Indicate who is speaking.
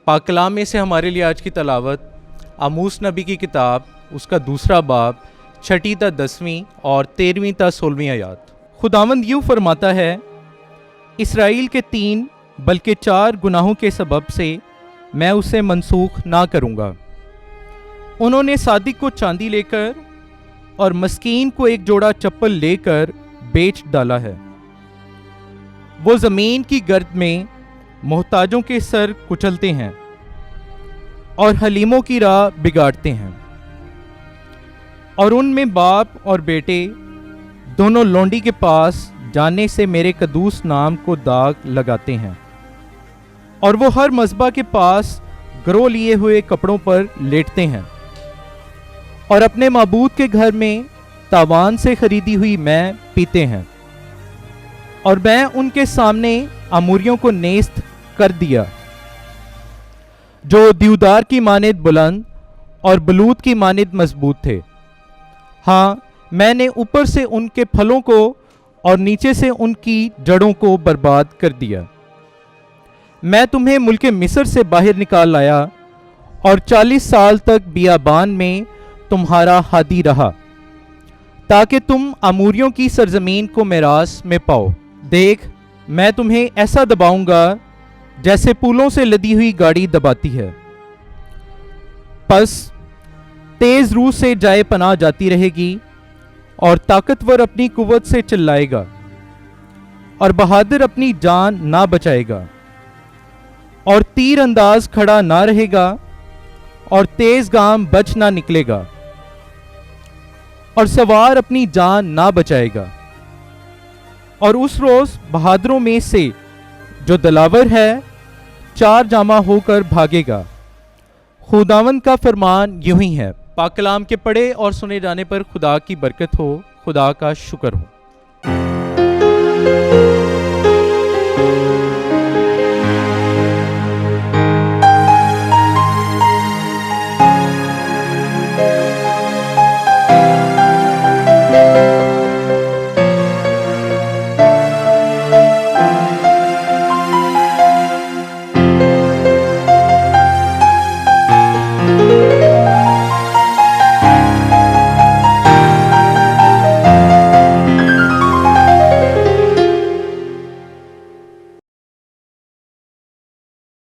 Speaker 1: पाक कलाम में से हमारे लिए आज की तलावत आमूस नबी की किताब, उसका दूसरा बाब, 6वीं ता 10वीं और 13वीं ता 16वीं आयात। खुदावंद यूँ फरमाता है, इसराइल के 3 बल्कि 4 गुनाहों के सबब से मैं उसे मनसूख ना करूँगा। उन्होंने सादिक को चांदी लेकर और मस्कीन को एक जोड़ा चप्पल लेकर बेच डाला है। वो ज़मीन की गर्द में मोहताजों के सर कुचलते हैं और हलीमों की राह बिगाड़ते हैं, और उनमें बाप और बेटे दोनों लोंडी के पास जाने से मेरे कदूस नाम को दाग लगाते हैं, और वो हर मज़बा के पास गरोह लिए हुए कपड़ों पर लेटते हैं, और अपने माबूद के घर में तावान से खरीदी हुई मैं पीते हैं। और मैं उनके सामने अमूरियों को नेस्त कर दिया, जो देवदार की मानिद बुलंद और बलूत की मानिद मजबूत थे। हाँ, मैंने ऊपर से उनके फलों को और नीचे से उनकी जड़ों को बर्बाद कर दिया। मैं तुम्हें मुल्के मिस्र से बाहर निकाल लाया और 40 साल तक बियाबान में तुम्हारा हादी रहा, ताकि तुम अमूरियों की सरजमीन को मिरास में पाओ। देख, मैं तुम्हें ऐसा दबाऊंगा जैसे पुलों से लदी हुई गाड़ी दबाती है। बस तेज रूह से जाए पनाह जाती रहेगी, और ताकतवर अपनी कुव्वत से चिल्लाएगा, और बहादुर अपनी जान ना बचाएगा, और तीर अंदाज खड़ा ना रहेगा, और तेज गाम बच ना निकलेगा, और सवार अपनी जान ना बचाएगा। और उस रोज बहादुरों में से जो दलावर है 4 जामा होकर भागेगा। खुदावंद का फरमान यूं ही है। पाक कलाम के पढ़े और सुने जाने पर खुदा की बरकत हो, खुदा का शुक्र हो।